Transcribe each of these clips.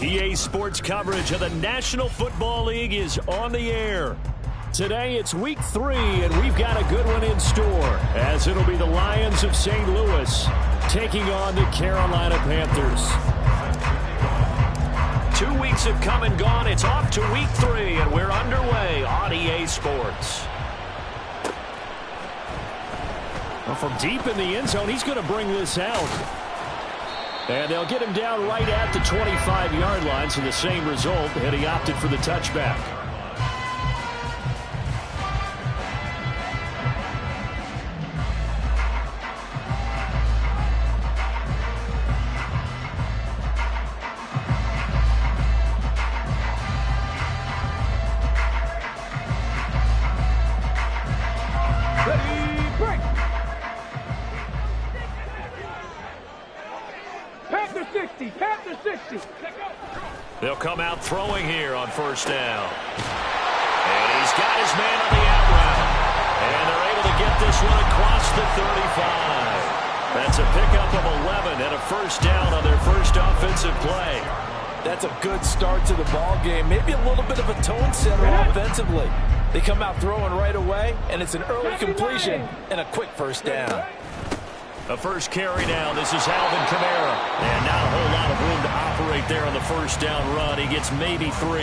EA Sports coverage of the National Football League is on the air. Today it's week 3, and we've got a good one in store, as it'll be the Lions of St. Louis taking on the Carolina Panthers. 2 weeks have come and gone. It's off to week 3, and we're underway on EA Sports. Well, from deep in the end zone, he's going to bring this out. And they'll get him down right at the 25-yard line, so the same result, and he opted for the touchback. Panthers 60. They'll come out throwing here on first down. And he's got his man on the out route. And they're able to get this one across the 35. That's a pickup of 11 and a first down on their first offensive play. That's a good start to the ball game. Maybe a little bit of a tone setter offensively. They come out throwing right away, and it's an early completion and a quick first down. A first carry now. This is Alvin Kamara. And not a whole lot of room to operate there on the first down run. He gets maybe 3.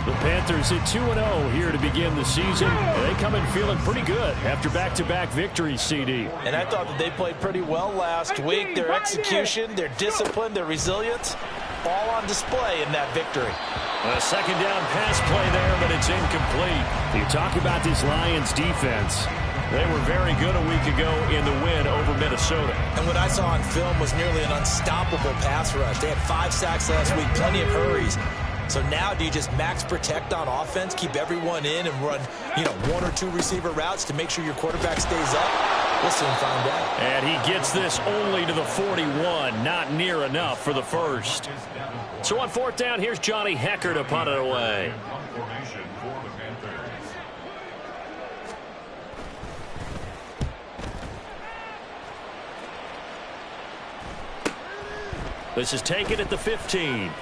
The Panthers at 2-0 here to begin the season. They come in feeling pretty good after back-to-back victories, CD. And I thought that they played pretty well last week. Their execution, their discipline, their resilience, all on display in that victory. A second down pass play there, but it's incomplete. You talk about this Lions defense. They were very good a week ago in the win over Minnesota. And what I saw on film was nearly an unstoppable pass rush. They had 5 sacks last week, plenty of hurries. So now do you just max protect on offense, keep everyone in, and run, 1 or 2 receiver routes to make sure your quarterback stays up? We'll soon find out. And he gets this only to the 41, not near enough for the first. So on fourth down, here's Johnny Hecker to punt it away. This is taken at the 15.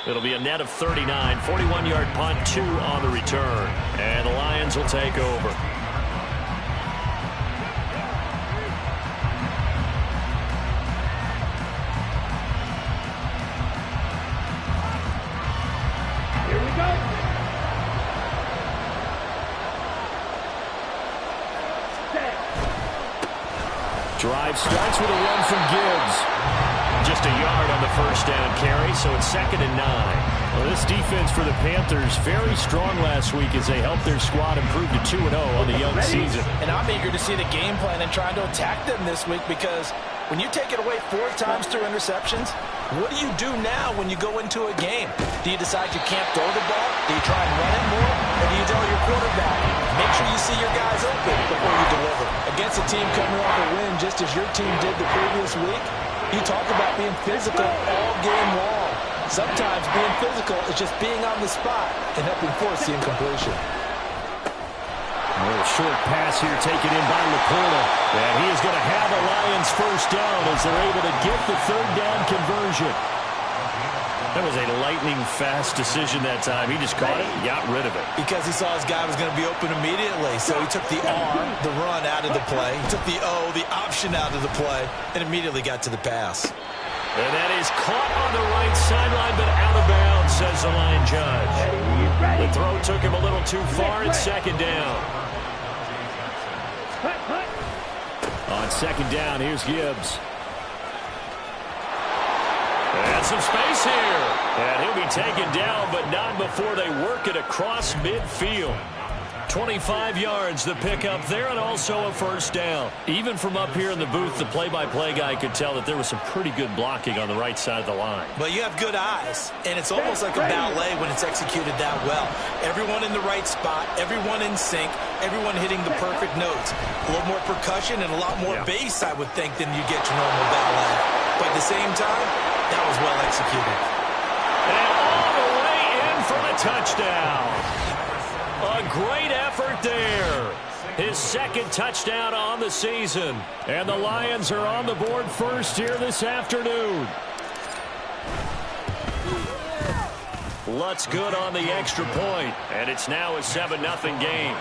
It'll be a net of 39, 41-yard punt, 2 on the return. And the Lions will take over. Here we go. Drive starts with a run from Gibbs. Just a yard on the first down carry, so it's 2nd and 9. Well, this defense for the Panthers very strong last week as they helped their squad improve to 2-0 on the young season. And I'm eager to see the game plan and trying to attack them this week, because when you take it away 4 times through interceptions, what do you do now when you go into a game? Do you decide you can't throw the ball? Do you try and run it more? Or do you tell your quarterback, make sure you see your guys open before you deliver? Against a team coming off a win just as your team did the previous week, you talk about being physical all game long. Sometimes being physical is just being on the spot and helping force the incompletion. A little short pass here taken in by Laporta. And he is going to have a Lions first down as they're able to get the 3rd down conversion. That was a lightning-fast decision that time. He just caught it and got rid of it. Because he saw his guy was going to be open immediately. So he took the R, the run, out of the play. He took the O, the option, out of the play, and immediately got to the pass. And that is caught on the right sideline, but out of bounds, says the line judge. The throw took him a little too far. It's 2nd down. On 2nd down, here's Gibbs. And some space here. And he'll be taken down, but not before they work it across midfield. 25 yards, the pickup there, and also a first down. Even from up here in the booth, the play-by-play guy could tell that there was some pretty good blocking on the right side of the line. But you have good eyes, and it's almost like a ballet when it's executed that well. Everyone in the right spot, everyone in sync, everyone hitting the perfect notes. A little more percussion and a lot more bass, I would think, than you get your normal ballet. But at the same time, that was well executed. And all the way in for the touchdown. A great effort there. His 2nd touchdown on the season. And the Lions are on the board first here this afternoon. Lutz good on the extra point, and it's now a 7-0 game.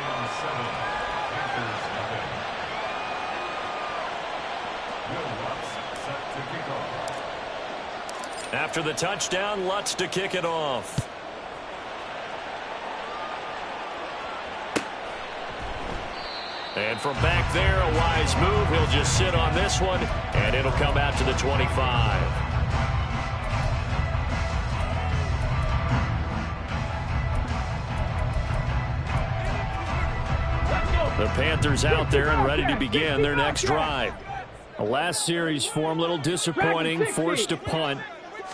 After the touchdown, Lutz to kick it off. And from back there, a wise move. He'll just sit on this one, and it'll come out to the 25. The Panthers out there and ready to begin their next drive. The last series for them, a little disappointing, forced a punt.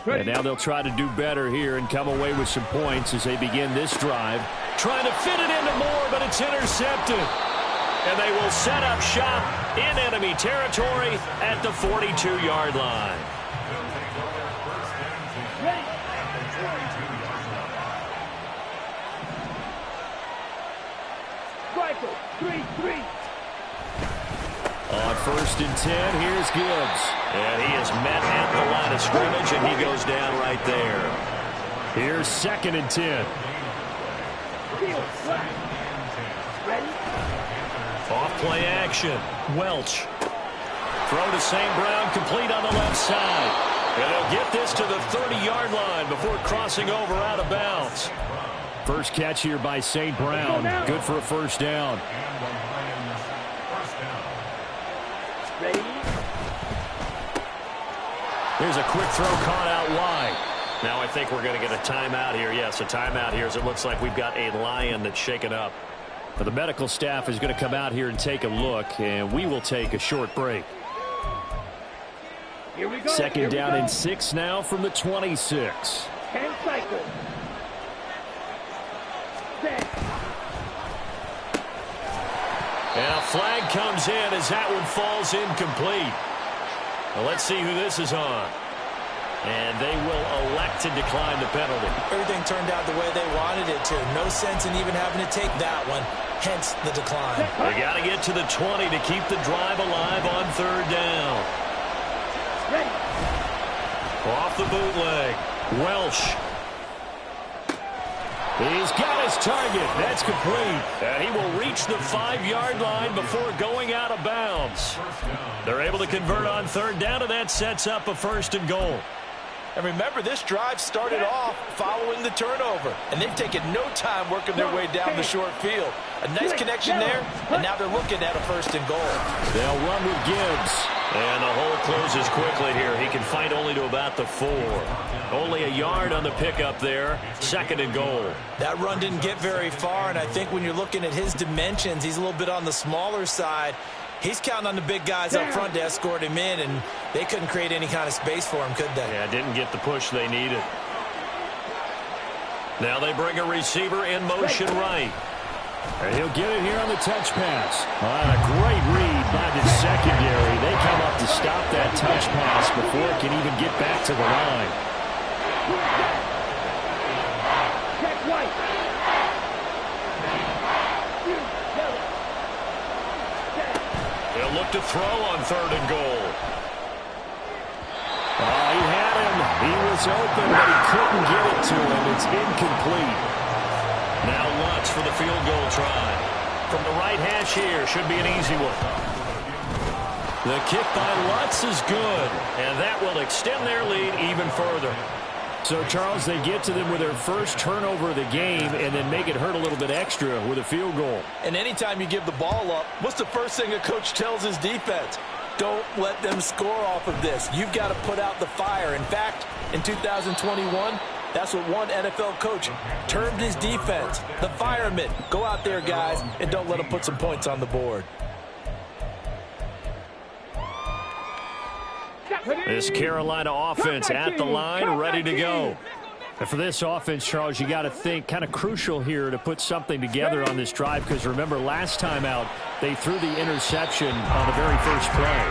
And now they'll try to do better here and come away with some points as they begin this drive. Trying to fit it into Moore, but it's intercepted. And they will set up shop in enemy territory at the 42-yard line. On 1st and 10, here's Gibbs. And he is met at the line of scrimmage, and he goes down right there. Here's 2nd and 10. Off play action. Welch. Throw to St. Brown, complete on the left side. And he'll get this to the 30-yard line before crossing over out of bounds. First catch here by St. Brown. Good for a first down. Here's a quick throw caught out wide. Now I think we're going to get a timeout here. Yes, a timeout here as it looks like we've got a lion that's shaken up. But the medical staff is going to come out here and take a look, and we will take a short break. Here we go. 2nd down and 6 now from the 26. 10 cycles. Set. And a flag comes in as that one falls incomplete. Well, let's see who this is on. And they will elect to decline the penalty. Everything turned out the way they wanted it to. No sense in even having to take that one, hence the decline. They got to get to the 20 to keep the drive alive on 3rd down. Ready. Off the bootleg. Welsh. He's got his target. That's complete. And he will reach the 5-yard line before going out of bounds. They're able to convert on 3rd down, and that sets up a 1st and goal. And remember, this drive started off following the turnover, and they've taken no time working their way down the short field. A nice connection there, and now they're looking at a 1st and goal. They'll run with Gibbs. And the hole closes quickly here. He can fight only to about the 4. Only a yard on the pickup there. 2nd and goal. That run didn't get very far, and I think when you're looking at his dimensions, he's a little bit on the smaller side. He's counting on the big guys up front to escort him in, and they couldn't create any kind of space for him, could they? Yeah, didn't get the push they needed. Now they bring a receiver in motion right. And he'll get it here on the touch pass. A great read by the secondary. They come up to stop that touch pass before it can even get back to the line. Check right. They'll look to throw on 3rd and goal. He had him. He was open, but he couldn't get it to him. It's incomplete. Now Lutz for the field goal try. From the right hash here, should be an easy one. The kick by Lutz is good, and that will extend their lead even further. So, Charles, they get to them with their first turnover of the game and then make it hurt a little bit extra with a field goal. And anytime you give the ball up, what's the first thing a coach tells his defense? Don't let them score off of this. You've got to put out the fire. In fact, in 2021, that's what one NFL coach termed his defense, the firemen. Go out there, guys, and don't let them put some points on the board. This Carolina offense at the line, ready to go. And for this offense, Charles, you got to think kind of crucial here to put something together on this drive, because remember last time out they threw the interception on the very first play.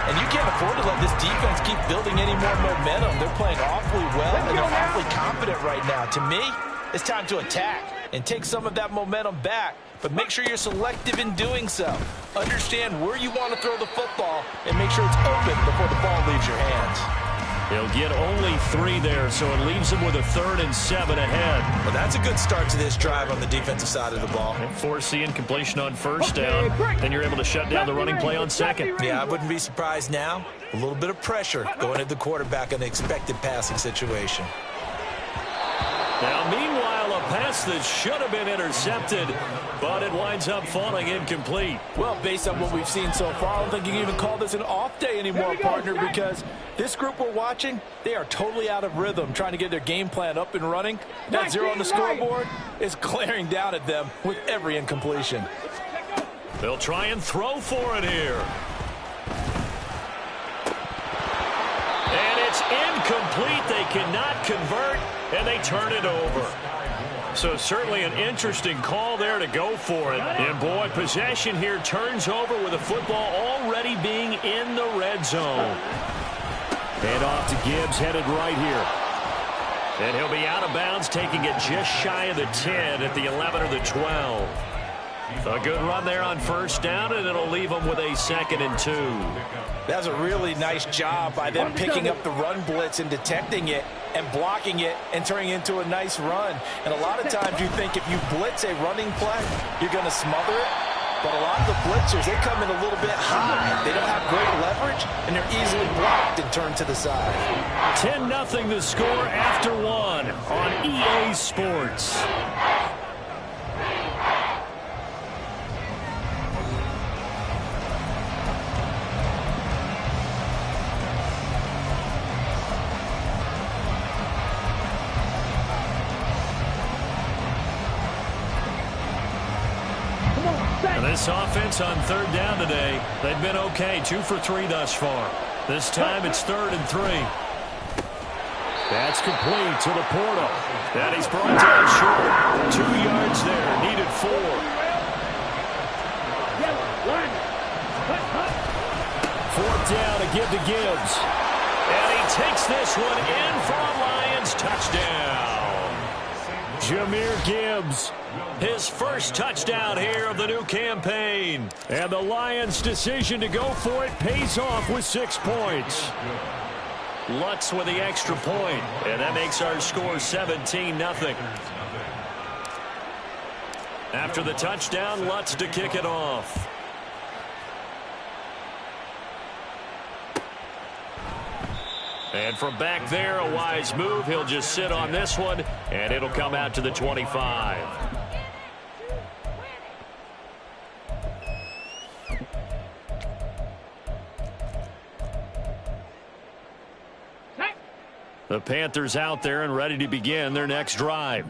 And you can't afford to let this defense keep building any more momentum. They're playing awfully well, and they're awfully confident right now. To me, it's time to attack and take some of that momentum back. But make sure you're selective in doing so. Understand where you want to throw the football and make sure it's open before the ball leaves your hands. He'll get only 3 there, so it leaves him with a 3rd and 7 ahead. Well, that's a good start to this drive on the defensive side of the ball. And force the incompletion on 1st down. Then you're able to shut down the running play on 2nd. Yeah, I wouldn't be surprised now. A little bit of pressure going at the quarterback in an expected passing situation. Now, meanwhile, a pass that should have been intercepted, but it winds up falling incomplete. Well, based on what we've seen so far, I don't think you can even call this an off day anymore, partner, because this group we're watching, they are totally out of rhythm, trying to get their game plan up and running. That 0 on the scoreboard is glaring down at them with every incompletion. They'll try and throw for it here. And it's incomplete. They cannot convert, and they turn it over. So certainly an interesting call there to go for it. And, boy, possession here turns over with the football already being in the red zone. Hand off to Gibbs, headed right here. And he'll be out of bounds, taking it just shy of the 10 at the 11 or the 12. A good run there on 1st down, and it'll leave them with a 2nd and 2. That was a really nice job by them picking up the run blitz and detecting it and blocking it and turning it into a nice run. And a lot of times you think if you blitz a running play, you're going to smother it. But a lot of the blitzers, they come in a little bit high. They don't have great leverage, and they're easily blocked and turned to the side. 10-0 the score after 1 on EA Sports. This offense on 3rd down today, they've been okay, 2 for 3 thus far. This time it's 3rd and 3. That's complete to Laporta. And he's brought down short. 2 yards there, needed 4. 4th down to give to Gibbs. And he takes this one in for a Lions touchdown. Jahmyr Gibbs, his first touchdown here of the new campaign. And the Lions' decision to go for it pays off with 6 points. Lutz with the extra point, and that makes our score 17-0. After the touchdown, Lutz to kick it off. And from back there, a wise move. He'll just sit on this one, and it'll come out to the 25. The Panthers out there and ready to begin their next drive.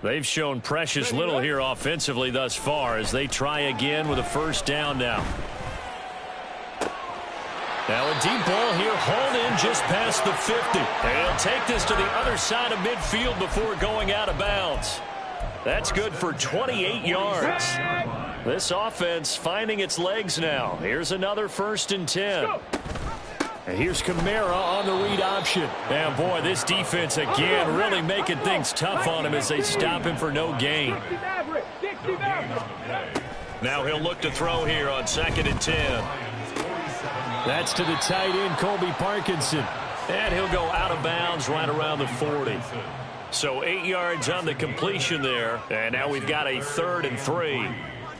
They've shown precious little here offensively thus far as they try again with a 1st down now. Now a deep ball here, hauled in just past the 50. And he'll take this to the other side of midfield before going out of bounds. That's good for 28 yards. This offense finding its legs now. Here's another 1st and 10. And here's Kamara on the read option. And boy, this defense again really making things tough on him as they stop him for no gain. Now he'll look to throw here on 2nd and 10. That's to the tight end, Colby Parkinson. And he'll go out of bounds right around the 40. So 8 yards on the completion there. And now we've got a 3rd and 3.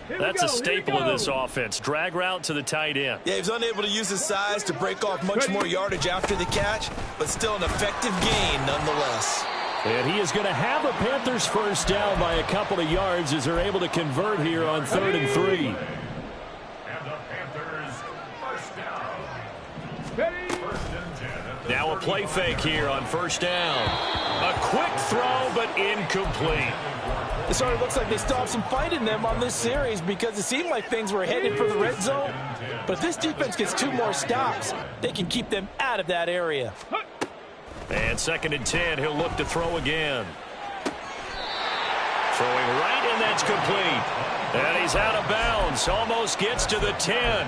That's a staple of this offense. Drag route to the tight end. Yeah, he was unable to use his size to break off much more yardage after the catch, but still an effective gain nonetheless. And he is going to have the Panthers 1st down by a couple of yards as they're able to convert here on 3rd and 3. Now a play fake here on 1st down. A quick throw, but incomplete. It sort of looks like they still have some fight in them on this series because it seemed like things were headed for the red zone. But if this defense gets 2 more stops, they can keep them out of that area. And 2nd and 10, he'll look to throw again. Throwing right, and that's complete. And he's out of bounds. Almost gets to the 10.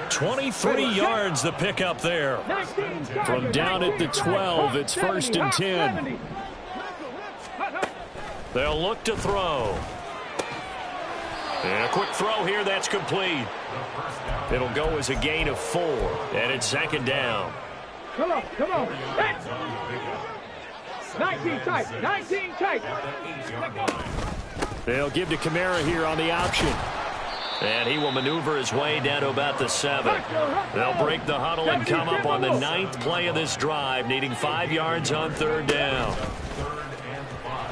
23 yards the pickup there. From down at the 12, it's 1st and 10. They'll look to throw. And a quick throw here, that's complete. It'll go as a gain of 4, and it's 2nd down. Come on, come on. Hey. 19 tight, 19 tight. They'll give to Kamara here on the option. And he will maneuver his way down to about the 7. They'll break the huddle and come up on the 9th play of this drive, needing 5 yards on 3rd down.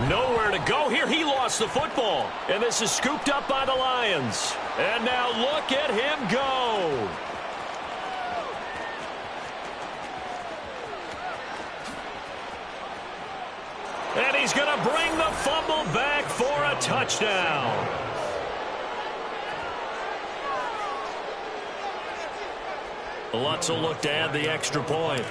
Nowhere to go here. He lost the football. And this is scooped up by the Lions. And now look at him go. And he's going to bring the fumble back for a touchdown. Lutz will look to add the extra point.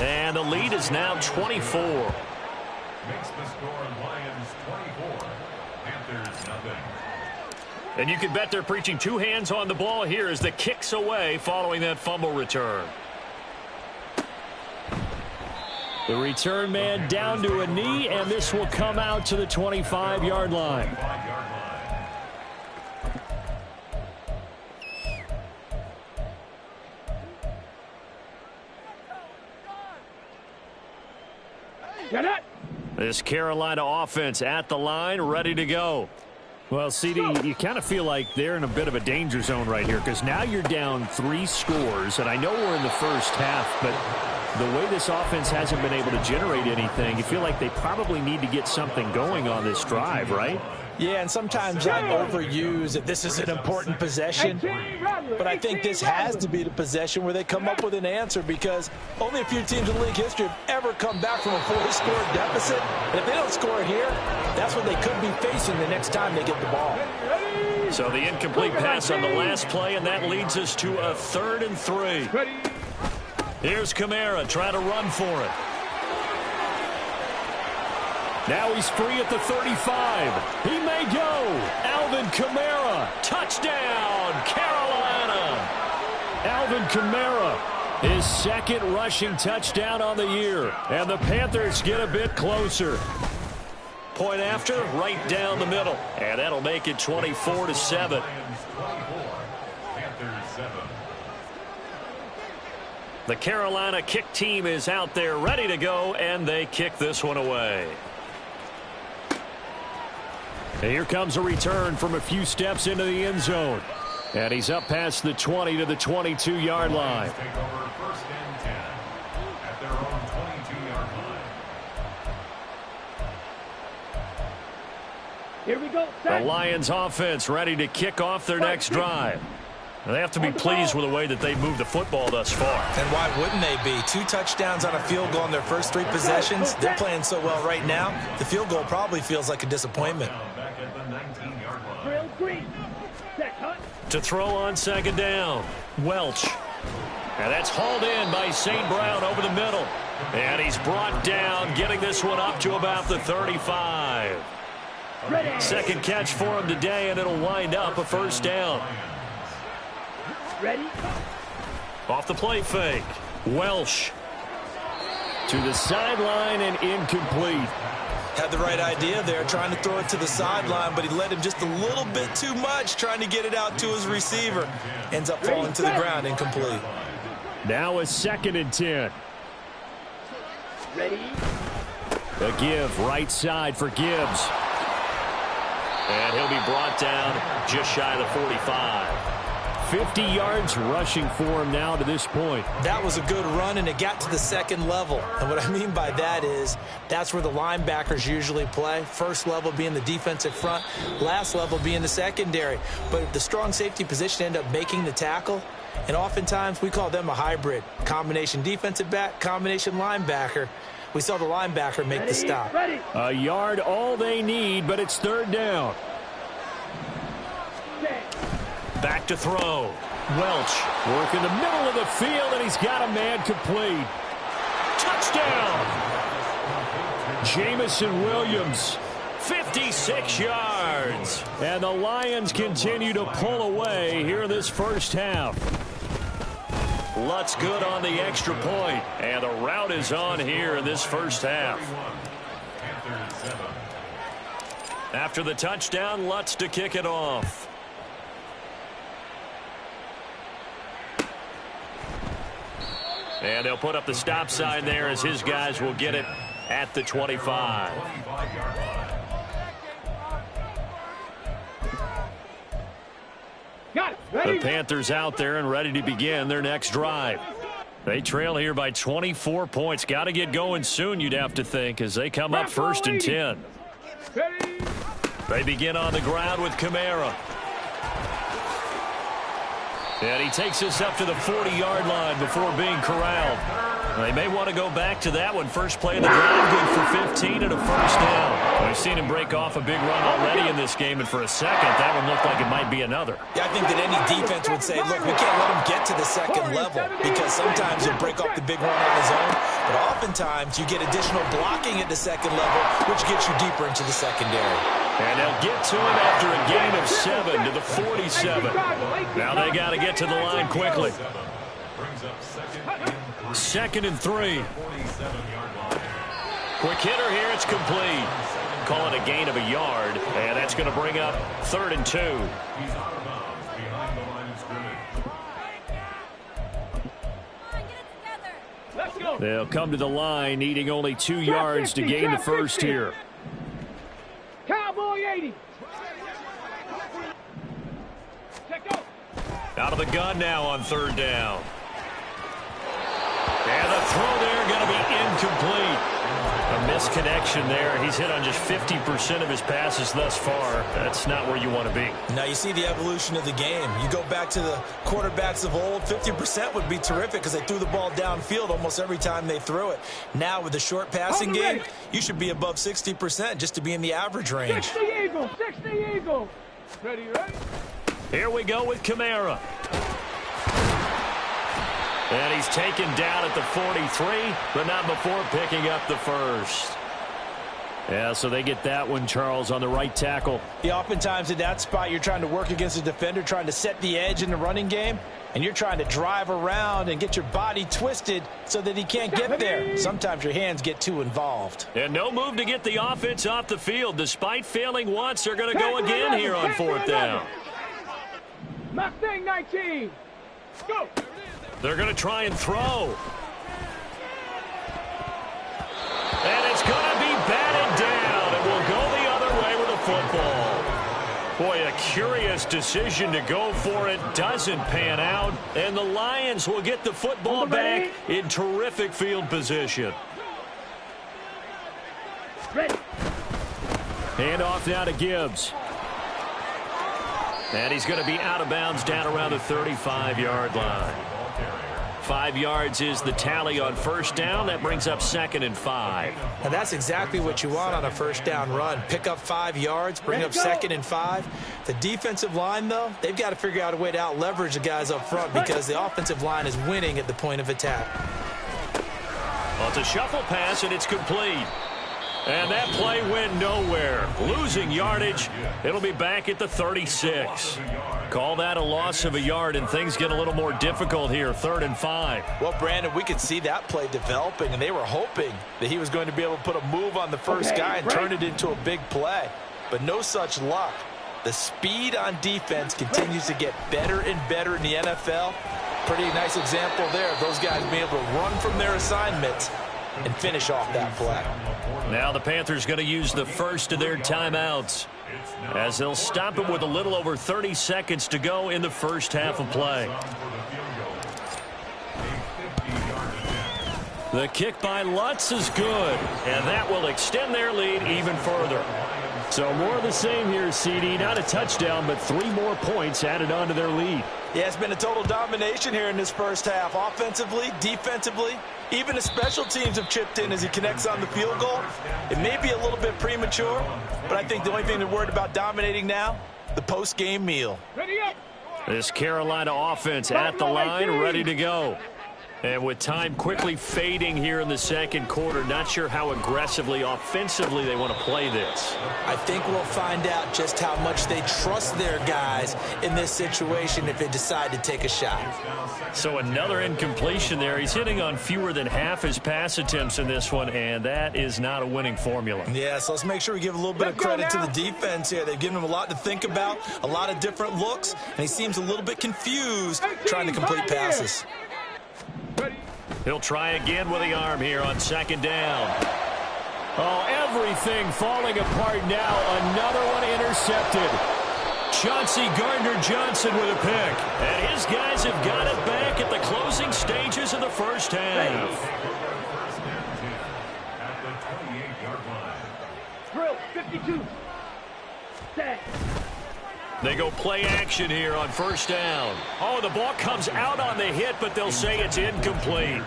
And the lead is now 24. Makes the score Lions 24. Panthers nothing. And you can bet they're preaching 2 hands on the ball here as the kick's away following that fumble return. The return man down to a knee, and this will come out to the 25-yard line. This Carolina offense at the line, ready to go. Well, CD, you kind of feel like they're in a bit of a danger zone right here because now you're down 3 scores, and I know we're in the first half, but the way this offense hasn't been able to generate anything, you feel like they probably need to get something going on this drive, right? Yeah, and sometimes I overuse that this is an important possession, but I think this has to be the possession where they come up with an answer because only a few teams in league history have ever come back from a 4-score deficit. And if they don't score here, that's what they could be facing the next time they get the ball. So the incomplete pass on the last play, and that leads us to a 3rd and 3. Here's Kamara trying to run for it. Now he's free at the 35. He may go. Alvin Kamara. Touchdown, Carolina. Alvin Kamara, his 2nd rushing touchdown on the year. And the Panthers get a bit closer. Point after, right down the middle. And that'll make it 24-7. The Carolina kick team is out there ready to go, and they kick this one away. And here comes a return from a few steps into the end zone. And he's up past the 20 to the 22-yard line. Take over 1st and 10 at their own 22-yard line. Here we go. The Lions offense ready to kick off their next drive. They have to be pleased with the way that they've moved the football thus far. And why wouldn't they be? 2 touchdowns on a field goal in their first 3 possessions. They're playing so well right now, the field goal probably feels like a disappointment. Back at the 19-yard line. To throw on 2nd down, Welch. And that's hauled in by St. Brown over the middle. And he's brought down, getting this one up to about the 35. 2nd catch for him today, and it'll wind up a 1st down. Ready? Off the play fake. Welsh to the sideline and incomplete. Had the right idea there, trying to throw it to the sideline, but he led him just a little bit too much, trying to get it out to his receiver. Ends up falling to the ground, incomplete. Now a 2nd and 10. Ready? A give right side for Gibbs. And he'll be brought down just shy of the 45. 50 yards rushing for him now to this point. That was a good run, and it got to the 2nd level. And what I mean by that is that's where the linebackers usually play. First level being the defensive front, last level being the secondary. But the strong safety position ended up making the tackle, and oftentimes we call them a hybrid. Combination defensive back, combination linebacker. We saw the linebacker make the stop. A yard all they need, but it's 3rd down. Back to throw. Welch working the middle of the field, and he's got a man complete. Touchdown! Jamison Williams, 56 yards. And the Lions continue to pull away here in this first half. Lutz good on the extra point, and the route is on here in this first half. After the touchdown, Lutz to kick it off. And they'll put up the stop sign there as his guys will get it at the 25. Got it. Ready? The Panthers out there and ready to begin their next drive. They trail here by 24 points. Got to get going soon, you'd have to think, as they come up first and 10. Ready? They begin on the ground with Kamara. And he takes us up to the 40-yard line before being corralled. They may want to go back to that one. First play of the drive, good for 15 and a first down. We've seen him break off a big run already in this game, and for a second, that one looked like it might be another. Yeah, I think that any defense would say, look, we can't let him get to the second level because sometimes he'll break off the big run on his own, but oftentimes you get additional blocking at the second level, which gets you deeper into the secondary. And they'll get to him after a gain of 7 to the 47. Now they got to get to the line quickly. Second and 3. Quick hitter here. It's complete. Call it a gain of a yard. And that's going to bring up 3rd and 2. Let's go. They'll come to the line needing only 2 yards to gain the first here. Cowboy 80. Check out. Out of the gun now on 3rd down. And the throw there going to be incomplete. A misconnection there. He's hit on just 50% of his passes thus far. That's not where you want to be. Now you see the evolution of the game. You go back to the quarterbacks of old, 50% would be terrific because they threw the ball downfield almost every time they threw it. Now with the short passing game, you should be above 60% just to be in the average range. 60 Eagles, 60 Eagles. Ready, ready? Here we go with Kamara. And he's taken down at the 43, but not before picking up the first. Yeah, so they get that one, Charles, on the right tackle. Yeah, oftentimes in that spot, you're trying to work against a defender, trying to set the edge in the running game, and you're trying to drive around and get your body twisted so that he can't get there. Sometimes your hands get too involved. And no move to get the offense off the field. Despite failing once, they're going to go again here on 4th down. Mustang 19. Go. They're going to try and throw. And it's going to be batted down. It will go the other way with the football. Boy, a curious decision to go for it. Doesn't pan out. And the Lions will get the football back in terrific field position. Ready. Hand off now to Gibbs. And he's going to be out of bounds down around the 35-yard line. 5 yards is the tally on 1st down. That brings up 2nd and 5. And that's exactly what you want on a 1st down run. Pick up 5 yards, bring up 2nd and 5. The defensive line, though, they've got to figure out a way to out-leverage the guys up front because the offensive line is winning at the point of attack. Well, it's a shuffle pass, and it's complete. And that play went nowhere. Losing yardage. It'll be back at the 36. Call that a loss of a yard, and things get a little more difficult here. 3rd and 5. Well, Brandon, we could see that play developing, and they were hoping that he was going to be able to put a move on the first guy and turn it into a big play. But no such luck. The speed on defense continues to get better and better in the NFL. Pretty nice example there of those guys being able to run from their assignments and finish off that play. Now the Panthers going to use the first of their timeouts as they'll stop it with a little over 30 seconds to go in the first half of play. The kick by Lutz is good, and that will extend their lead even further. So more of the same here, CD. Not a touchdown, but 3 more points added on to their lead. Yeah, it's been a total domination here in this first half. Offensively, defensively, even the special teams have chipped in as he connects on the field goal. It may be a little bit premature, but I think the only thing they're worried about dominating now, the post-game meal. Ready up. This Carolina offense at the line, ready to go. And with time quickly fading here in the second quarter, not sure how aggressively, offensively they want to play this. I think we'll find out just how much they trust their guys in this situation if they decide to take a shot. So another incompletion there. He's hitting on fewer than half his pass attempts in this one, and that is not a winning formula. Yeah, so let's make sure we give a little bit of credit to the defense here. They've given him a lot to think about, a lot of different looks, and he seems a little bit confused trying to complete passes. Ready. He'll try again with the arm here on second down. Oh, everything falling apart now. Another one intercepted. Chauncey Gardner-Johnson with a pick. And his guys have got it back at the closing stages of the first half. Drill, 52. Set. They go play action here on first down. Oh, the ball comes out on the hit, but they'll say it's incomplete.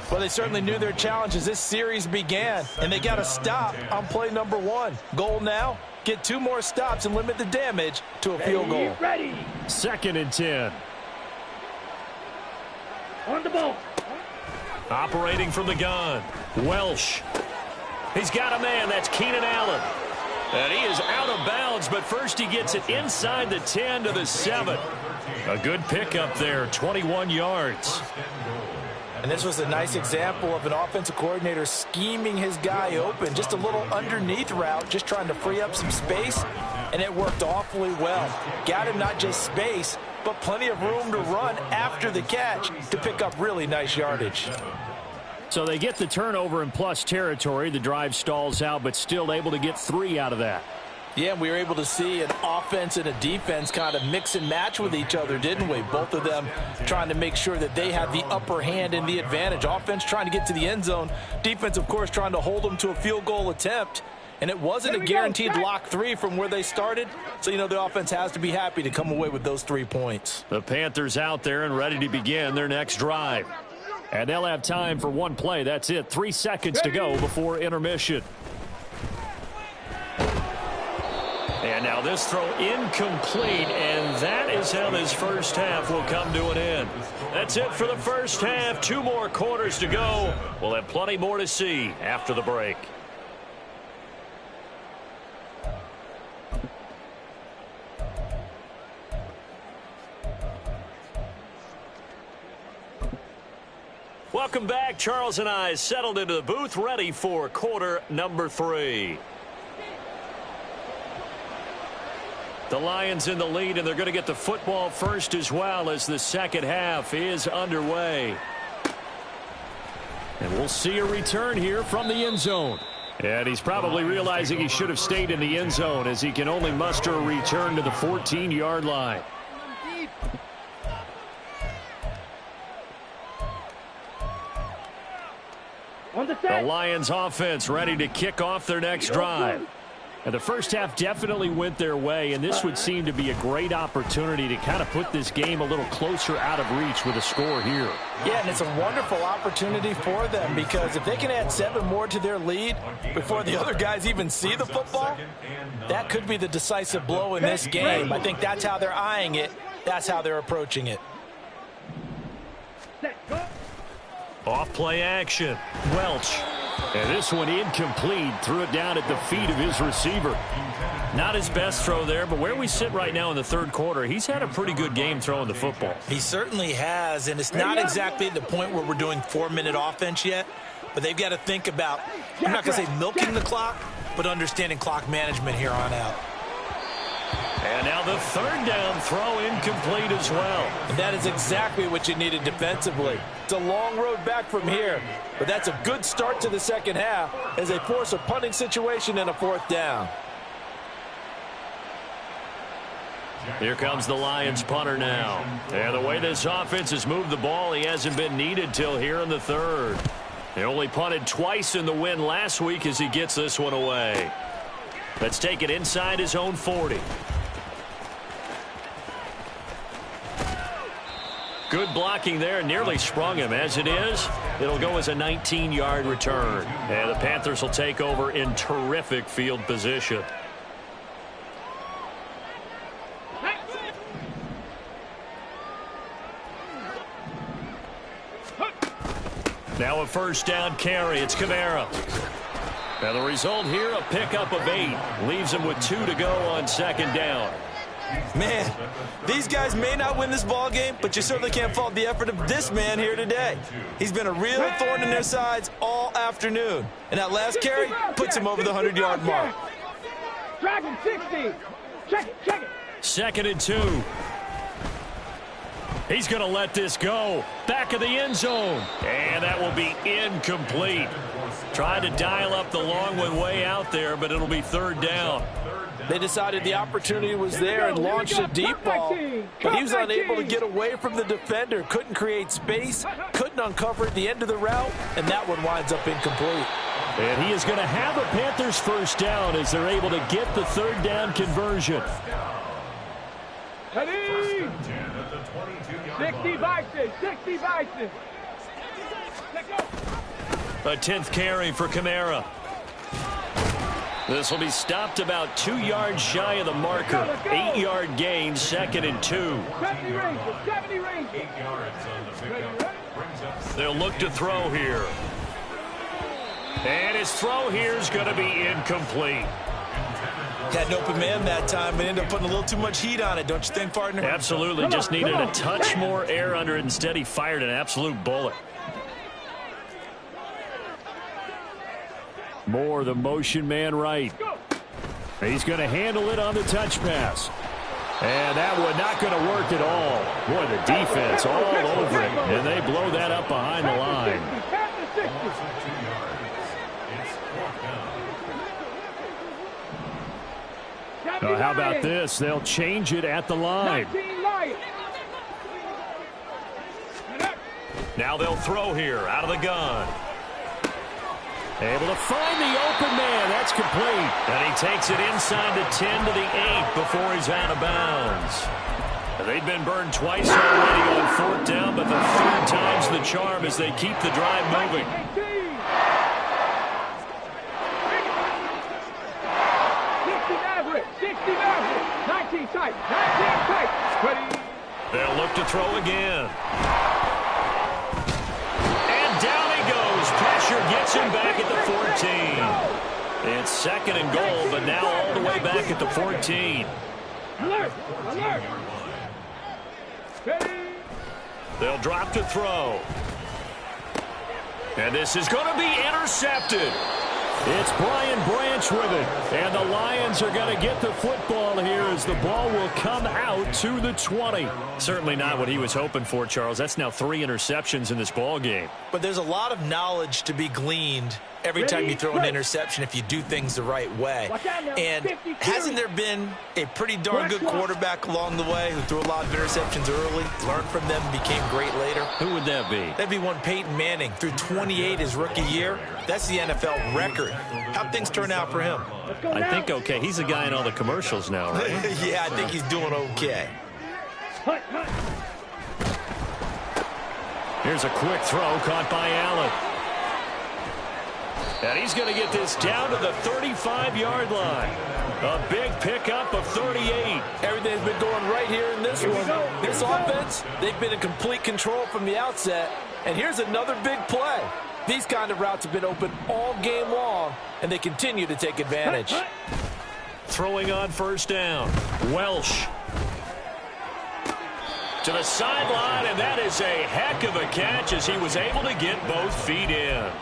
Well, they certainly knew their challenge as this series began, and they got to stop on play number 1. Goal now, get 2 more stops and limit the damage to a field goal. Ready. 2nd and 10. On the ball. Operating from the gun. Welsh. He's got a man. That's Keenan Allen. And he is out of bounds, but first he gets it inside the 10 to the 7. A good pickup there, 21 yards. And this was a nice example of an offensive coordinator scheming his guy open. Just a little underneath route, just trying to free up some space, and it worked awfully well. Got him not just space, but plenty of room to run after the catch to pick up really nice yardage. So they get the turnover in plus territory. The drive stalls out, but still able to get 3 out of that. Yeah, we were able to see an offense and a defense kind of mix and match with each other, didn't we? Both of them trying to make sure that they have the upper hand and the advantage. Offense trying to get to the end zone. Defense, of course, trying to hold them to a field goal attempt. And it wasn't a guaranteed lock 3 from where they started. So, you know, the offense has to be happy to come away with those 3 points. The Panthers out there and ready to begin their next drive. And they'll have time for 1 play. That's it. 3 seconds to go before intermission. And now this throw incomplete, and that is how this first half will come to an end. That's it for the first half. 2 more quarters to go. We'll have plenty more to see after the break. Welcome back. Charles and I settled into the booth, ready for quarter number 3. The Lions in the lead, and they're going to get the football first as well as the second half is underway. And we'll see a return here from the end zone. And he's probably realizing he should have stayed in the end zone as he can only muster a return to the 14-yard line. The Lions offense ready to kick off their next drive. And the first half definitely went their way, and this would seem to be a great opportunity to kind of put this game a little closer out of reach with a score here. Yeah, and it's a wonderful opportunity for them because if they can add 7 more to their lead before the other guys even see the football, that could be the decisive blow in this game. I think that's how they're eyeing it. That's how they're approaching it. Off play action. Welch. And this one incomplete. Threw it down at the feet of his receiver. Not his best throw there, but where we sit right now in the third quarter, he's had a pretty good game throwing the football. He certainly has, and it's not exactly the point where we're doing 4-minute offense yet, but they've got to think about, I'm not going to say milking the clock, but understanding clock management here on out. And now the third down throw incomplete as well. And that is exactly what you needed defensively. It's a long road back from here, but that's a good start to the second half as they force a punting situation and a 4th down. Here comes the Lions punter now. And the way this offense has moved the ball, he hasn't been needed till here in the third. He only punted twice in the win last week as he gets this one away. Let's take it inside his own 40. Good blocking there, nearly sprung him. As it is, it'll go as a 19-yard return. And the Panthers will take over in terrific field position. Now a first down carry. It's Kamara. And the result here, a pickup of 8. Leaves him with 2 to go on second down. Man, these guys may not win this ball game, but you certainly can't fault the effort of this man here today. He's been a real thorn in their sides all afternoon. And that last carry puts him over the 100-yard mark. Dragon 60. Check it, check it. 2nd and 2. He's going to let this go. Back of the end zone. And that will be incomplete. Tried to dial up the long one way out there, but it'll be third down. They decided the opportunity was there and launched a deep ball, but he was unable to get away from the defender. Couldn't create space, couldn't uncover at the end of the route, and that one winds up incomplete. And he is going to have a Panthers first down as they're able to get the third down conversion. 60 Bison, 60 Bison. A 10th carry for Kamara. This will be stopped about 2 yards shy of the marker. 8-yard gain, 2nd and 2. 70 Rangers, 70 Rangers. 8 yards on the pickup. Brings up They'll look to throw here. And his throw here is going to be incomplete. Had an open man that time, but ended up putting a little too much heat on it, don't you think, partner? Absolutely. Just needed a touch more air under it. Instead, he fired an absolute bullet. Moore, the motion man right. He's going to handle it on the touch pass. And that one not going to work at all. Boy, the defense all over it. And they blow that up behind the line. Oh, how about this? They'll change it at the line. Now they'll throw here out of the gun. Able to find the open man. That's complete. And he takes it inside the 10 to the 8 before he's out of bounds. They've been burned twice already on fourth down, but the third time's the charm as they keep the drive moving. 19 tight, 19 tight. They'll look to throw again. And down he goes. Pressure gets him back at the 14. It's 2nd and goal, but now all the way back at the 14. Alert! Alert! They'll drop to throw. And this is going to be intercepted. It's Brian Branch with it. And the Lions are going to get the football here as the ball will come out to the 20. Certainly not what he was hoping for, Charles. That's now 3 interceptions in this ball game. But there's a lot of knowledge to be gleaned every time you throw an interception if you do things the right way. And hasn't there been a pretty darn good quarterback along the way who threw a lot of interceptions early, learned from them, became great later? Who would that be? That'd be one Peyton Manning. Threw 28 his rookie year. That's the NFL record. How'd things turn out for him? I think okay. He's the guy in all the commercials now, right? Yeah, I think he's doing okay. Here's a quick throw caught by Allen. And he's going to get this down to the 35-yard line. A big pickup of 38. Everything's been going right here in this one. This offense, they've been in complete control from the outset. And here's another big play. These kind of routes have been open all game long, and they continue to take advantage. Throwing on first down. Welsh. To the sideline, and that is a heck of a catch as he was able to get both feet in.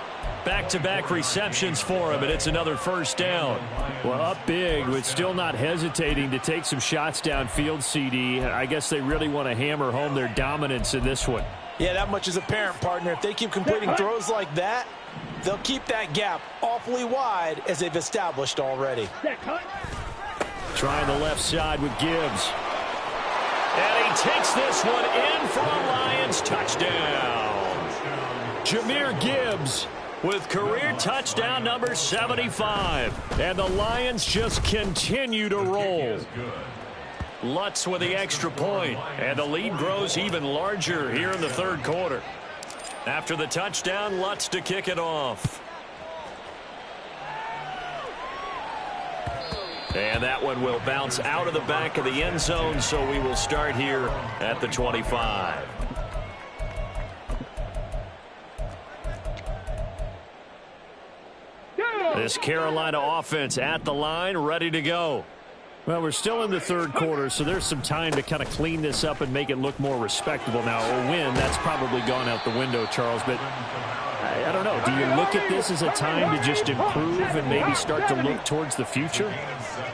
Back-to-back receptions for him, and it's another first down. Well, up big, but still not hesitating to take some shots downfield, CD. I guess they really want to hammer home their dominance in this one. Yeah, that much is apparent, partner. If they keep completing throws like that, they'll keep that gap awfully wide as they've established already. Trying the left side with Gibbs. And he takes this one in for a Lions touchdown. Jahmyr Gibbs with career touchdown number 75. And the Lions just continue to roll. Lutz with the extra point, and the lead grows even larger here in the third quarter. After the touchdown, Lutz to kick it off. And that one will bounce out of the back of the end zone, so we will start here at the 25. This Carolina offense at the line, ready to go. Well, we're still in the third quarter, so there's some time to kind of clean this up and make it look more respectable. Now, a win, that's probably gone out the window, Charles, but I don't know. Do you look at this as a time to just improve and maybe start to look towards the future?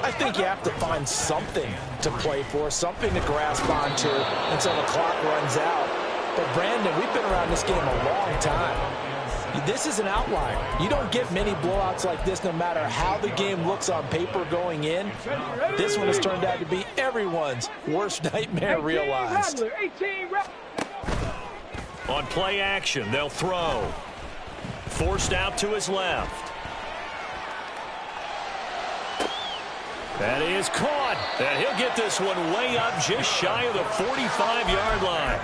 I think you have to find something to play for, something to grasp onto until the clock runs out. But, Brandon, we've been around this game a long time. This is an outlier. You don't get many blowouts like this no matter how the game looks on paper going in. This one has turned out to be everyone's worst nightmare realized. On play action, they'll throw. Forced out to his left. That is caught. And he'll get this one way up just shy of the 45-yard line.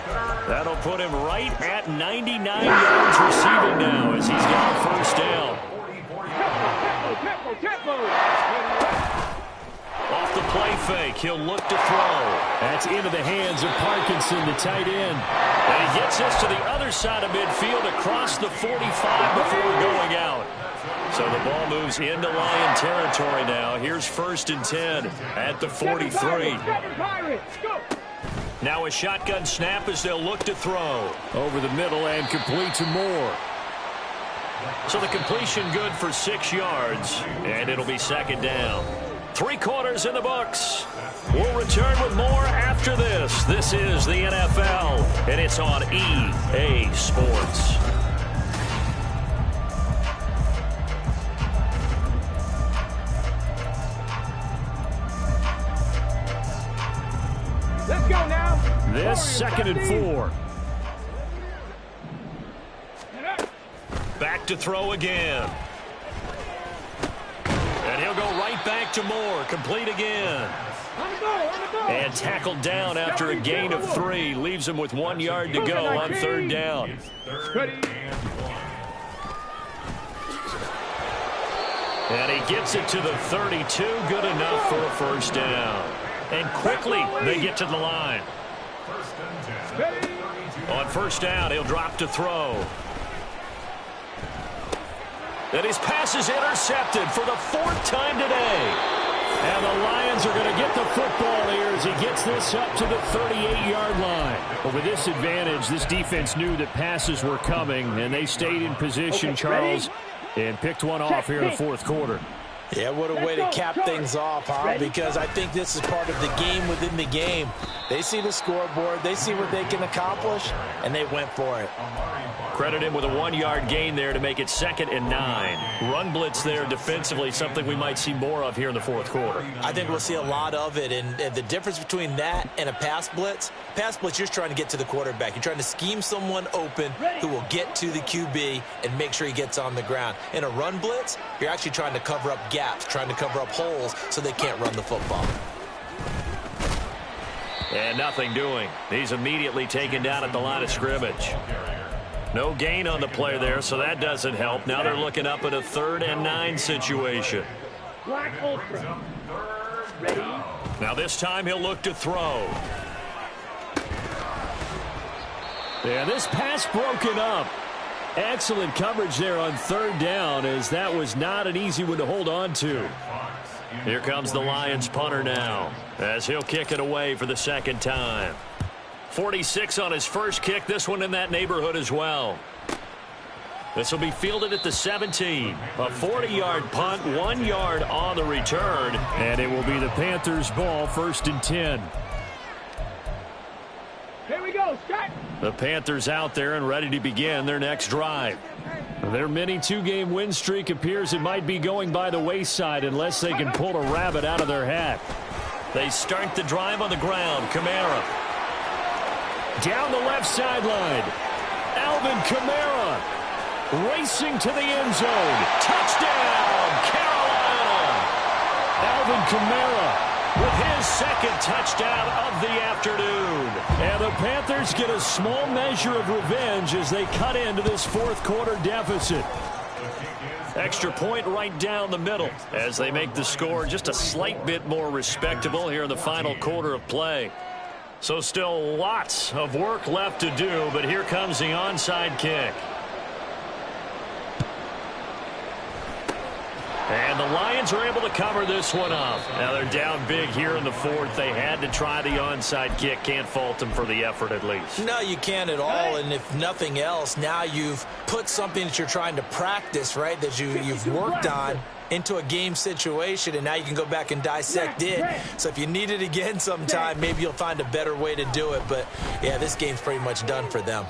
That'll put him right at 99 yards receiving now as he's got a first down. Off the play fake, he'll look to throw. That's into the hands of Parkinson, the tight end. And he gets this to the other side of midfield across the 45 before going out. So the ball moves into Lion territory now. Here's 1st and 10 at the 43. Now a shotgun snap as they'll look to throw. Over the middle and complete to Moore. So the completion good for 6 yards. And it'll be 2nd down. 3 quarters in the books. We'll return with more after this. This is the NFL, and it's on EA Sports. Let's go now. This 2nd and 4. Back to throw again. And he'll go right back to Moore. Complete again. And tackled down after a gain of 3. Leaves him with 1 yard to go on 3rd down. And he gets it to the 32. Good enough for a first down. And quickly they get to the line. On 1st down, he'll drop to throw. And his pass is intercepted for the 4th time today. And the Lions are going to get the football here as he gets this up to the 38-yard line. But with this advantage, this defense knew that passes were coming, and they stayed in position, Charles, and picked one off here in the 4th quarter. Yeah, what a way to cap things off, huh? Because I think this is part of the game within the game. They see the scoreboard, they see what they can accomplish, and they went for it. Credit him with a 1-yard gain there to make it 2nd and 9. Run blitz there defensively, something we might see more of here in the 4th quarter. I think we'll see a lot of it, and the difference between that and a pass blitz, you're just trying to get to the quarterback. You're trying to scheme someone open who will get to the QB and make sure he gets on the ground. In a run blitz, you're actually trying to cover up gaps, trying to cover up holes so they can't run the football. And nothing doing. He's immediately taken down at the line of scrimmage. No gain on the play there, so that doesn't help. Now they're looking up at a 3rd and 9 situation. Black Ultra. Ready? Now this time he'll look to throw. Yeah, this pass broken up. Excellent coverage there on 3rd down, as that was not an easy one to hold on to. Here comes the Lions punter now, as he'll kick it away for the 2nd time. 46 on his first kick, this one in that neighborhood as well. This will be fielded at the 17. A 40-yard punt, 1 yard on the return, and it will be the Panthers' ball, 1st and 10. Here we go, Scott. The Panthers out there and ready to begin their next drive. Their mini 2-game win streak appears it might be going by the wayside unless they can pull a rabbit out of their hat. They start the drive on the ground. Kamara. Down the left sideline. Alvin Kamara racing to the end zone. Touchdown, Carolina. Alvin Kamara with his 2nd touchdown of the afternoon. And the Panthers get a small measure of revenge as they cut into this 4th quarter deficit. Extra point right down the middle as they make the score just a slight bit more respectable here in the final quarter of play. So still lots of work left to do, but here comes the onside kick. And the Lions are able to cover this one up. Now they're down big here in the fourth. They had to try the onside kick. Can't fault them for the effort at least. No, you can't at all. And if nothing else, now you've put something that you're trying to practice, right, that you've worked on into a game situation, and now you can go back and dissect it. So if you need it again sometime, maybe you'll find a better way to do it. But, yeah, this game's pretty much done for them.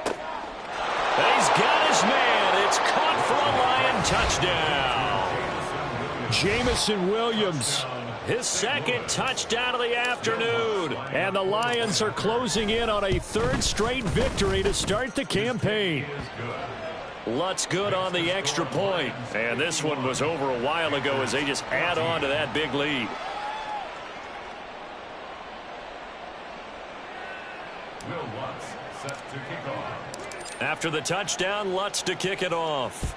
He's got his man. It's caught for a Lion touchdown. Jamison Williams, his second touchdown of the afternoon. And the Lions are closing in on a third straight victory to start the campaign. Lutz good on the extra point. And this one was over a while ago as they just add on to that big lead. Will Lutz set to kick off. After the touchdown, Lutz to kick it off.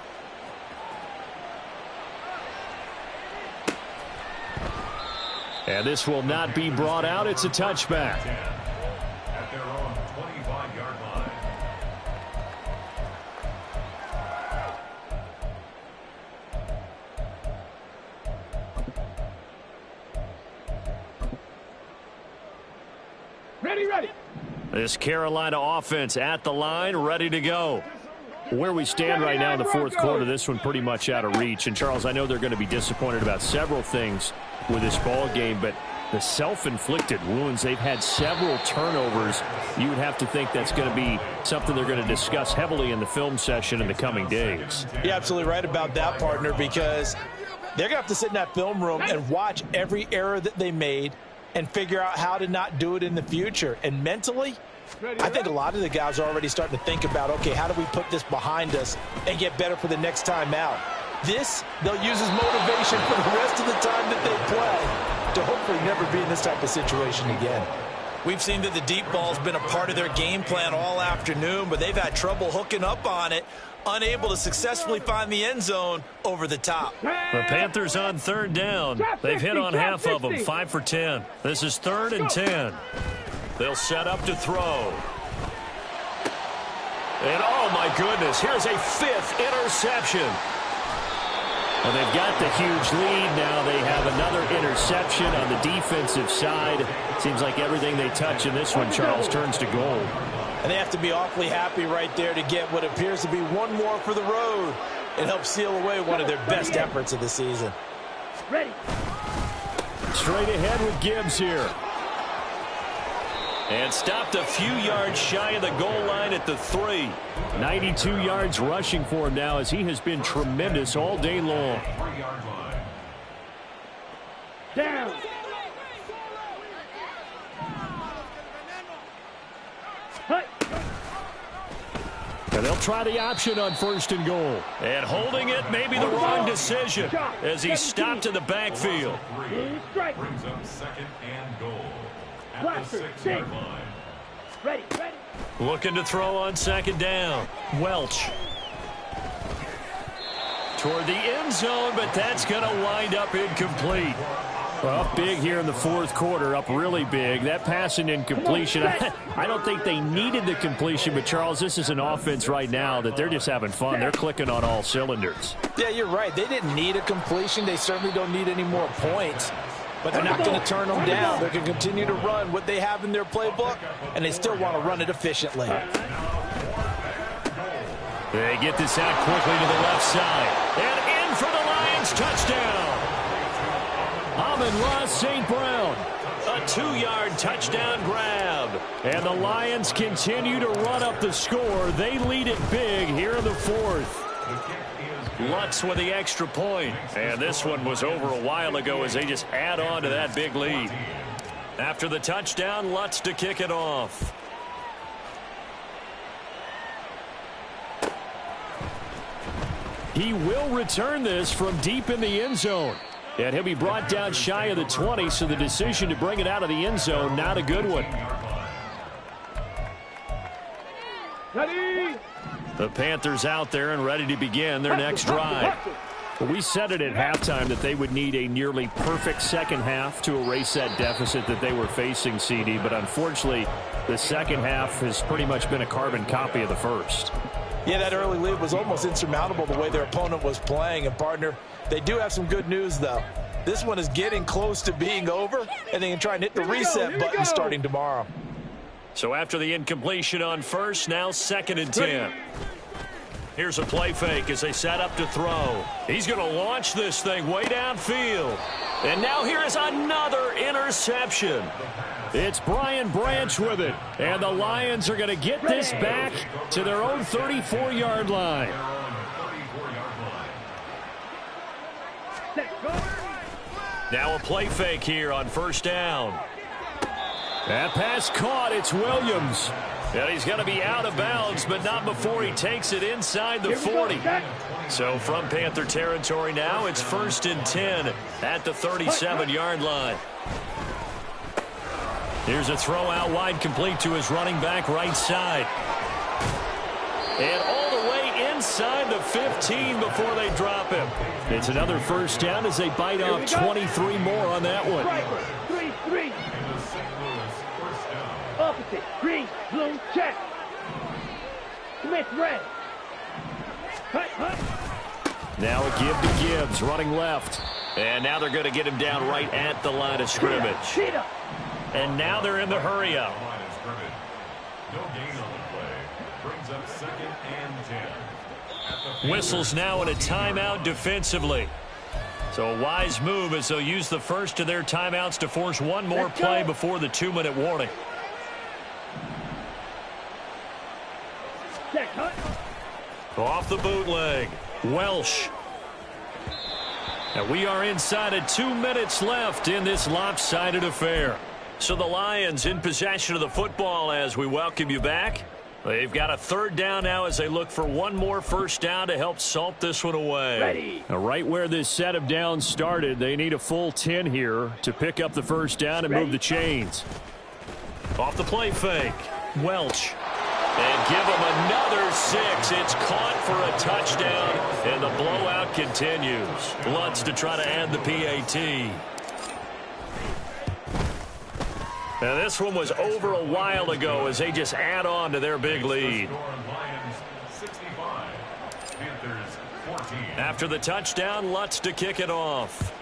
And this will not be brought out. It's a touchback. At their own 25-yard line. Ready. This Carolina offense at the line, ready to go. Where we stand right now in the fourth quarter, this one pretty much out of reach. And, Charles, I know they're going to be disappointed about several things with this ball game, but the self-inflicted wounds, they've had several turnovers. You would have to think that's going to be something they're going to discuss heavily in the film session in the coming days. You're absolutely right about that, partner, because they're going to have to sit in that film room and watch every error that they made and figure out how to not do it in the future. And mentally, I think a lot of the guys are already starting to think about, okay, how do we put this behind us and get better for the next time out? This, they'll use as motivation for the rest of the time that they play to hopefully never be in this type of situation again. We've seen that the deep ball's been a part of their game plan all afternoon, but they've had trouble hooking up on it, unable to successfully find the end zone over the top. The Panthers on third down. They've hit on half of them, 5 for 10. This is 3rd and 10. They'll set up to throw. And, oh, my goodness, here's a 5th interception. Well, they've got the huge lead now. They have another interception on the defensive side. Seems like everything they touch in this one, Charles, turns to gold. And they have to be awfully happy right there to get what appears to be one more for the road and help seal away one of their best efforts of the season. Ready. Straight ahead with Gibbs here. And stopped a few yards shy of the goal line at the 3. 92 yards rushing for him now as he has been tremendous all day long. 3-yard line. Down. And they'll try the option on 1st and goal. And holding it may be the wrong decision as he stopped in the backfield. Strike. Brings up 2nd and goal. At Blackford, the 6-yard line. Ready. Looking to throw on 2nd down. Welch. Toward the end zone, but that's going to wind up incomplete. Well, up big here in the fourth quarter, up really big. That pass and incompletion, I don't think they needed the completion, but, Charles, this is an offense right now that they're just having fun. They're clicking on all cylinders. Yeah, you're right. They didn't need a completion. They certainly don't need any more points. But they're not going to turn them down. They're going to continue to run what they have in their playbook, and they still want to run it efficiently. They get this out quickly to the left side. And in for the Lions touchdown. Amon-Ra St. Brown. A 2-yard touchdown grab. And the Lions continue to run up the score. They lead it big here in the fourth. Lutz with the extra point. And this one was over a while ago as they just add on to that big lead. After the touchdown, Lutz to kick it off. He will return this from deep in the end zone. And he'll be brought down shy of the 20, so the decision to bring it out of the end zone, not a good one. Ready. The Panthers out there and ready to begin their next drive. We said it at halftime that they would need a nearly perfect second half to erase that deficit that they were facing, CD. But unfortunately, the second half has pretty much been a carbon copy of the first. Yeah, that early lead was almost insurmountable the way their opponent was playing. And, partner, they do have some good news, though. This one is getting close to being over, and they can try and hit the reset button starting tomorrow. So after the incompletion on first, now 2nd and 10. Here's a play fake as they set up to throw. He's going to launch this thing way downfield. And now here is another interception. It's Brian Branch with it. And the Lions are going to get this back to their own 34-yard line. Now a play fake here on first down. That pass caught. It's Williams. And he's going to be out of bounds, but not before he takes it inside the 40. So from Panther territory now, it's 1st and 10 at the 37-yard line. Here's a throw out wide, complete to his running back right side. And all the way inside the 15 before they drop him. It's another first down as they bite off 23 more on that one. 3-3. Opposite. Green, blue, check. Smith, red. Now a give to Gibbs, running left. And now they're going to get him down right at the line of scrimmage. And now they're in the hurry-up. No gain on the play. Brings up 2nd and 10. Whistles now in a timeout defensively. So a wise move as they'll use the first of their timeouts to force one more play before the 2-minute warning. Off the bootleg, Welsh. And we are inside of 2 minutes left in this lopsided affair. So the Lions in possession of the football as we welcome you back. They've got a 3rd down now as they look for one more first down to help salt this one away. Now, right where this set of downs started, they need a full 10 here to pick up the first down and move the chains. Off the play fake, Welch. And give them another 6. It's caught for a touchdown, and the blowout continues. Lutz to try to add the PAT. Now this one was over a while ago as they just add on to their big lead. After the touchdown, Lutz to kick it off.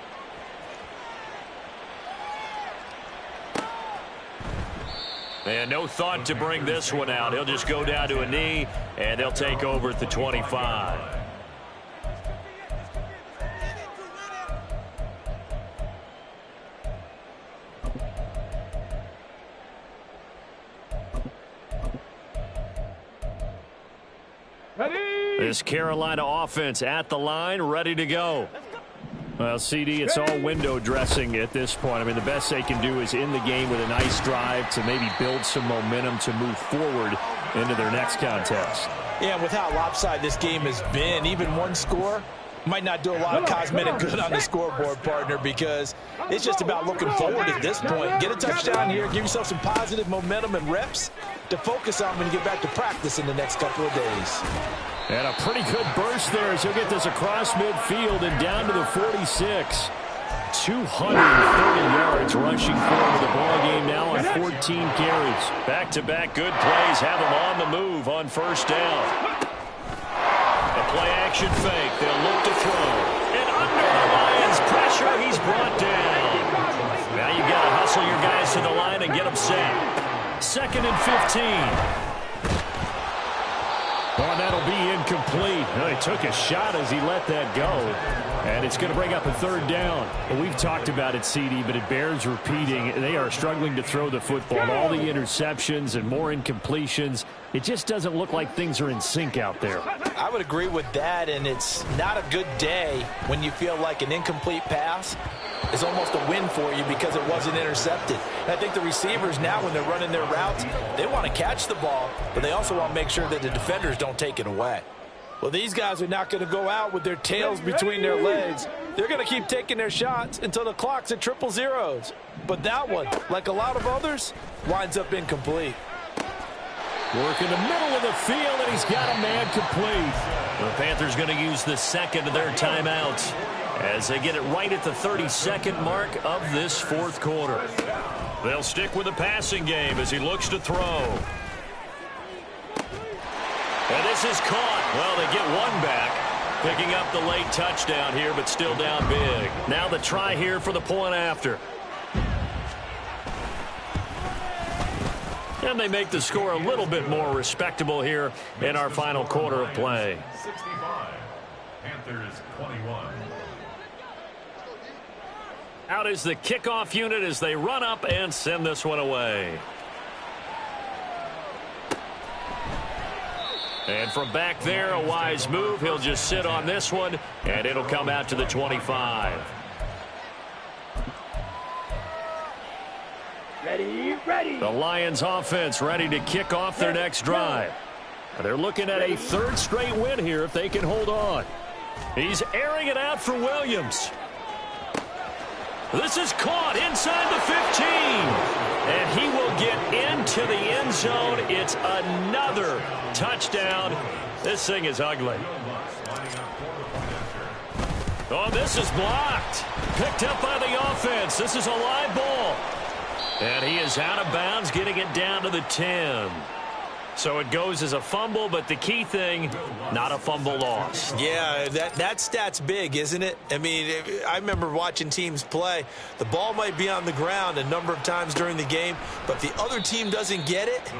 And no thought to bring this one out. He'll just go down to a knee, and they'll take over at the 25. This Carolina offense at the line, ready to go. Well, CD, it's all window dressing at this point. I mean, the best they can do is in the game with a nice drive to maybe build some momentum to move forward into their next contest. Yeah, with how lopsided this game has been, even one score might not do a lot of cosmetic good on the scoreboard, partner, because it's just about looking forward at this point. Get a touchdown here, give yourself some positive momentum and reps to focus on when you get back to practice in the next couple of days. And a pretty good burst there as he'll get this across midfield and down to the 46. 230 yards rushing forward the ball game now on 14 carries. Back-to-back good plays have him on the move on first down. A play action fake. They'll look to throw. And under the Lions pressure, he's brought down. Now you've got to hustle your guys to the line and get them set. 2nd and 15. Well, that'll be incomplete. Well, he took a shot as he let that go. And it's going to bring up a 3rd down. Well, we've talked about it, CD, but it bears repeating. They are struggling to throw the football. All the interceptions and more incompletions. It just doesn't look like things are in sync out there. I would agree with that, and it's not a good day when you feel like an incomplete pass is almost a win for you because it wasn't intercepted. And I think the receivers now, when they're running their routes, they want to catch the ball, but they also want to make sure that the defenders don't take it away. Well, these guys are not going to go out with their tails between their legs. They're going to keep taking their shots until the clock's at 000. But that one, like a lot of others, winds up incomplete. Work in the middle of the field, and he's got a man complete. The Panthers going to use the 2nd of their timeouts as they get it right at the 32nd mark of this 4th quarter. They'll stick with the passing game as he looks to throw. And this is caught. Well, they get one back. Picking up the late touchdown here, but still down big. Now the try here for the point after. And they make the score a little bit more respectable here in our final quarter of play. 65. Panthers 21. Out is the kickoff unit as they run up and send this one away. And from back there, a wise move. He'll just sit on this one, and it'll come out to the 25. Ready. The Lions offense ready to kick off their next drive. They're looking at a third straight win here if they can hold on. He's airing it out for Williams. This is caught inside the 15. And he will get into the end zone. It's another touchdown. This thing is ugly. Oh, this is blocked. Picked up by the offense. This is a live ball. And he is out of bounds, getting it down to the 10. So it goes as a fumble, but the key thing, not a fumble loss. Yeah, that stat's big, isn't it? I mean, I remember watching teams play. The ball might be on the ground a number of times during the game, but if the other team doesn't get it,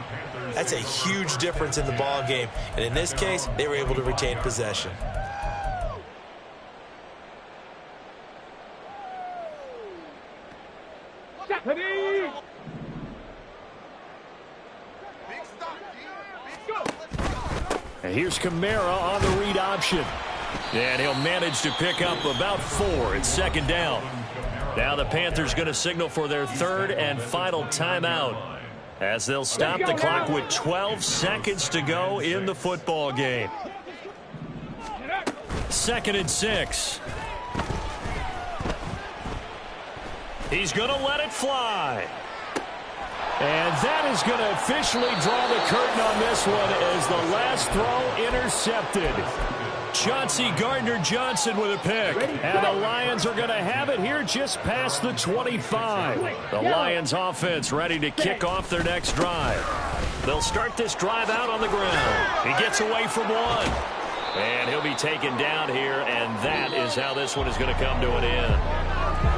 that's a huge difference in the ball game. And in this case, they were able to retain possession. And here's Kamara on the read option. And he'll manage to pick up about 4. It's second down. Now the Panthers going to signal for their third and final timeout as they'll stop the clock with 12 seconds to go in the football game. 2nd and 6. He's going to let it fly. And that is going to officially draw the curtain on this one as the last throw intercepted. Chauncey Gardner-Johnson with a pick. And the Lions are going to have it here just past the 25. The Lions offense ready to kick off their next drive. They'll start this drive out on the ground. He gets away from one. And he'll be taken down here, and that is how this one is going to come to an end.